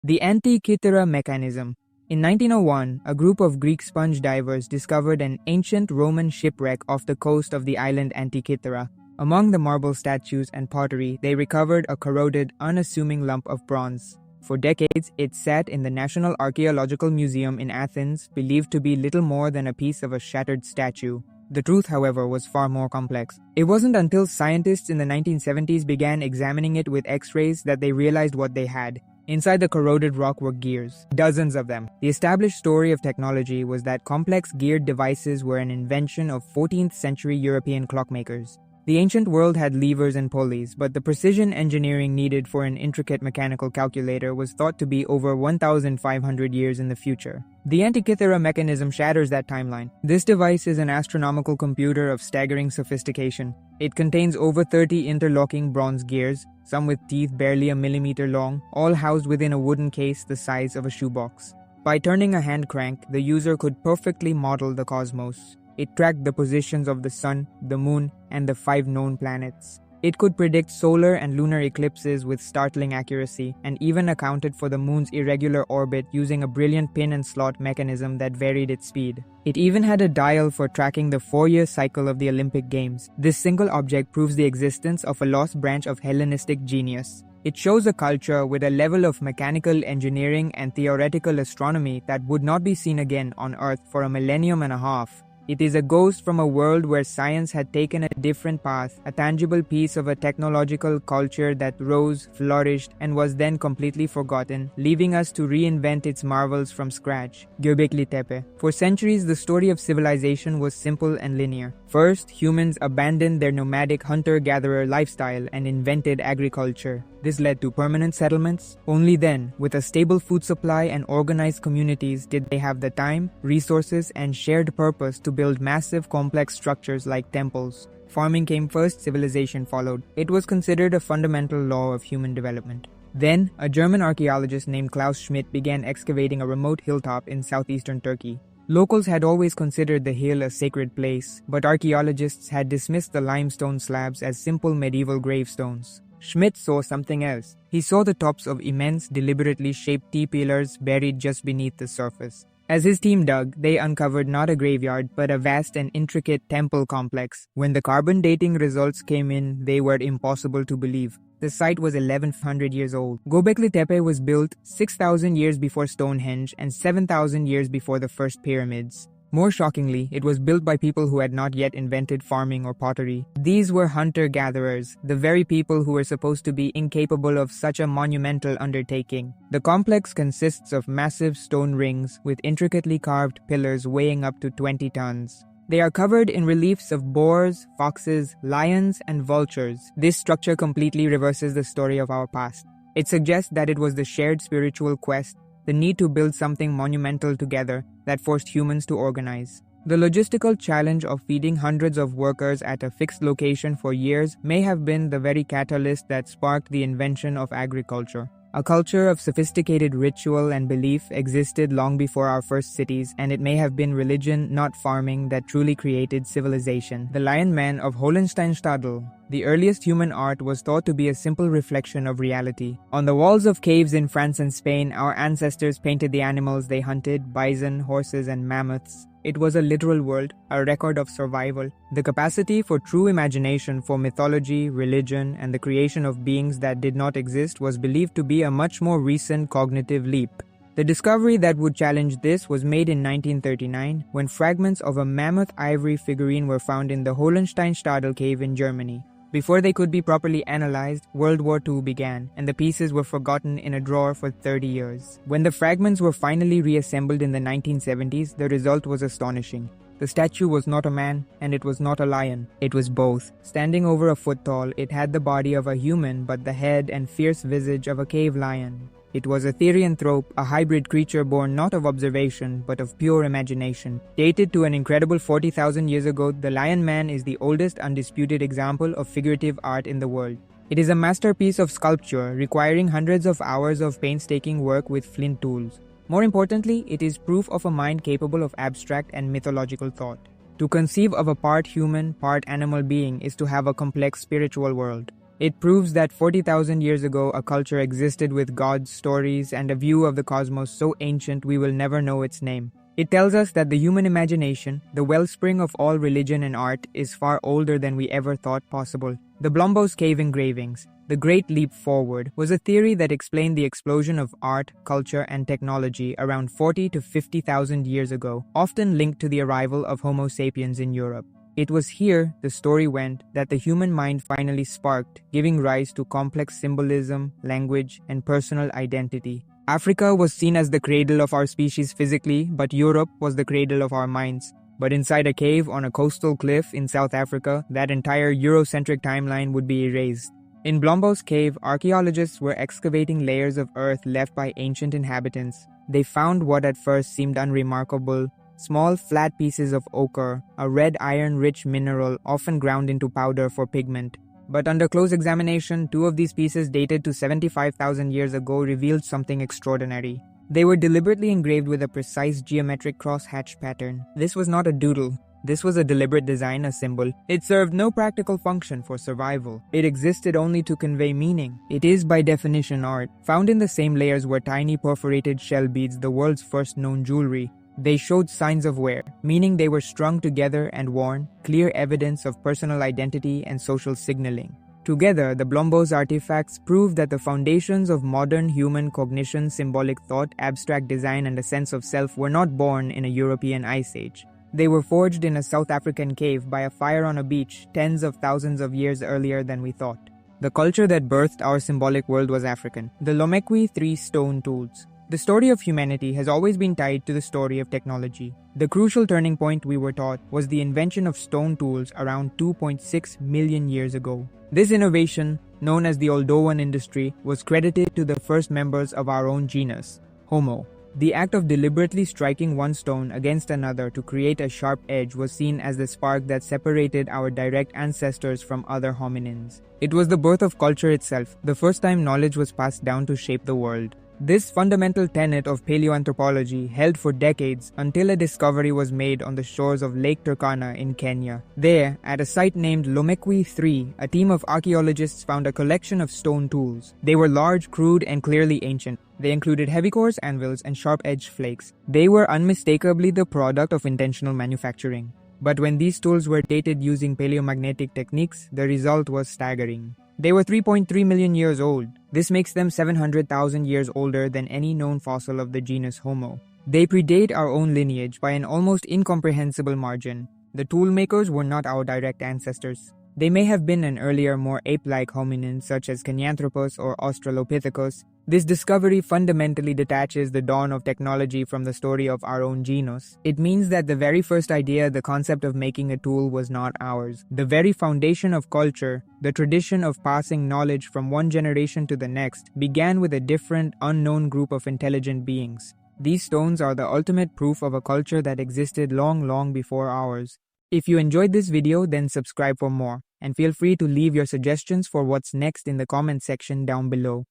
The Antikythera Mechanism. In 1901, a group of Greek sponge divers discovered an ancient Roman shipwreck off the coast of the island Antikythera. Among the marble statues and pottery, they recovered a corroded, unassuming lump of bronze. For decades, it sat in the National Archaeological Museum in Athens, believed to be little more than a piece of a shattered statue. The truth, however, was far more complex. It wasn't until scientists in the 1970s began examining it with X-rays that they realized what they had. Inside the corroded rock were gears, dozens of them. The established story of technology was that complex geared devices were an invention of 14th century European clockmakers. The ancient world had levers and pulleys, but the precision engineering needed for an intricate mechanical calculator was thought to be over 1,500 years in the future. The Antikythera mechanism shatters that timeline. This device is an astronomical computer of staggering sophistication. It contains over 30 interlocking bronze gears, some with teeth barely a millimeter long, all housed within a wooden case the size of a shoebox. By turning a hand crank, the user could perfectly model the cosmos. It tracked the positions of the sun, the moon, and the 5 known planets. It could predict solar and lunar eclipses with startling accuracy, and even accounted for the moon's irregular orbit using a brilliant pin and slot mechanism that varied its speed. It even had a dial for tracking the 4-year cycle of the Olympic Games. This single object proves the existence of a lost branch of Hellenistic genius. It shows a culture with a level of mechanical engineering and theoretical astronomy that would not be seen again on Earth for a millennium and a half. It is a ghost from a world where science had taken a different path, a tangible piece of a technological culture that rose, flourished, and was then completely forgotten, leaving us to reinvent its marvels from scratch. Göbekli Tepe. For centuries, the story of civilization was simple and linear. First, humans abandoned their nomadic hunter-gatherer lifestyle and invented agriculture. This led to permanent settlements. Only then, with a stable food supply and organized communities, did they have the time, resources, and shared purpose to build massive complex structures like temples. Farming came first, civilization followed. It was considered a fundamental law of human development. Then, a German archaeologist named Klaus Schmidt began excavating a remote hilltop in southeastern Turkey. Locals had always considered the hill a sacred place, but archaeologists had dismissed the limestone slabs as simple medieval gravestones. Schmidt saw something else. He saw the tops of immense, deliberately shaped T-pillars buried just beneath the surface. As his team dug, they uncovered not a graveyard, but a vast and intricate temple complex. When the carbon dating results came in, they were impossible to believe. The site was 1100 years old. Göbekli Tepe was built 6,000 years before Stonehenge and 7,000 years before the first pyramids. More shockingly, it was built by people who had not yet invented farming or pottery. These were hunter-gatherers, the very people who were supposed to be incapable of such a monumental undertaking. The complex consists of massive stone rings with intricately carved pillars weighing up to 20 tons. They are covered in reliefs of boars, foxes, lions, and vultures. This structure completely reverses the story of our past. It suggests that it was the shared spiritual quest, the need to build something monumental together, that forced humans to organize. The logistical challenge of feeding hundreds of workers at a fixed location for years may have been the very catalyst that sparked the invention of agriculture. A culture of sophisticated ritual and belief existed long before our first cities, and it may have been religion, not farming, that truly created civilization. The Lion Man of Hohensteinstadel. The earliest human art was thought to be a simple reflection of reality. On the walls of caves in France and Spain, our ancestors painted the animals they hunted: bison, horses, and mammoths. It was a literal world, a record of survival. The capacity for true imagination for mythology, religion, and the creation of beings that did not exist was believed to be a much more recent cognitive leap. The discovery that would challenge this was made in 1939, when fragments of a mammoth ivory figurine were found in the Hohensteinstadel cave in Germany. Before they could be properly analyzed, World War II began, and the pieces were forgotten in a drawer for 30 years. When the fragments were finally reassembled in the 1970s, the result was astonishing. The statue was not a man, and it was not a lion. It was both. Standing over a foot tall, it had the body of a human, but the head and fierce visage of a cave lion. It was a therianthrope, a hybrid creature born not of observation, but of pure imagination. Dated to an incredible 40,000 years ago, the Lion Man is the oldest undisputed example of figurative art in the world. It is a masterpiece of sculpture, requiring hundreds of hours of painstaking work with flint tools. More importantly, it is proof of a mind capable of abstract and mythological thought. To conceive of a part human, part animal being is to have a complex spiritual world. It proves that 40,000 years ago a culture existed with gods, stories, and a view of the cosmos so ancient we will never know its name. It tells us that the human imagination, the wellspring of all religion and art, is far older than we ever thought possible. The Blombos cave engravings, the Great Leap Forward, was a theory that explained the explosion of art, culture, and technology around 40 to 50,000 years ago, often linked to the arrival of Homo sapiens in Europe. It was here, the story went, that the human mind finally sparked, giving rise to complex symbolism, language, and personal identity. Africa was seen as the cradle of our species physically, but Europe was the cradle of our minds. But inside a cave on a coastal cliff in South Africa, that entire Eurocentric timeline would be erased. In Blombos Cave, archaeologists were excavating layers of earth left by ancient inhabitants. They found what at first seemed unremarkable: small flat pieces of ochre, a red iron-rich mineral often ground into powder for pigment. But under close examination, 2 of these pieces dated to 75,000 years ago revealed something extraordinary. They were deliberately engraved with a precise geometric cross-hatched pattern. This was not a doodle. This was a deliberate design, a symbol. It served no practical function for survival. It existed only to convey meaning. It is by definition art. Found in the same layers were tiny perforated shell beads, the world's first known jewelry. They showed signs of wear, meaning they were strung together and worn, clear evidence of personal identity and social signaling. Together, the Blombos artifacts prove that the foundations of modern human cognition, symbolic thought, abstract design, and a sense of self were not born in a European ice age. They were forged in a South African cave by a fire on a beach tens of thousands of years earlier than we thought. The culture that birthed our symbolic world was African. The Lomekwi 3 stone tools. The story of humanity has always been tied to the story of technology. The crucial turning point, we were taught, was the invention of stone tools around 2.6 million years ago. This innovation, known as the Oldowan industry, was credited to the first members of our own genus, Homo. The act of deliberately striking one stone against another to create a sharp edge was seen as the spark that separated our direct ancestors from other hominins. It was the birth of culture itself, the first time knowledge was passed down to shape the world. This fundamental tenet of paleoanthropology held for decades until a discovery was made on the shores of Lake Turkana in Kenya. There, at a site named Lomekwi 3, a team of archaeologists found a collection of stone tools. They were large, crude, and clearly ancient. They included heavy cores, anvils, and sharp-edged flakes. They were unmistakably the product of intentional manufacturing. But when these tools were dated using paleomagnetic techniques, the result was staggering. They were 3.3 million years old. This makes them 700,000 years older than any known fossil of the genus Homo. They predate our own lineage by an almost incomprehensible margin. The toolmakers were not our direct ancestors. They may have been an earlier, more ape-like hominin such as Kenyanthropus or Australopithecus. This discovery fundamentally detaches the dawn of technology from the story of our own genus. It means that the very first idea, the concept of making a tool, was not ours. The very foundation of culture, the tradition of passing knowledge from one generation to the next, began with a different, unknown group of intelligent beings. These stones are the ultimate proof of a culture that existed long before ours. If you enjoyed this video, then subscribe for more, and feel free to leave your suggestions for what's next in the comment section down below.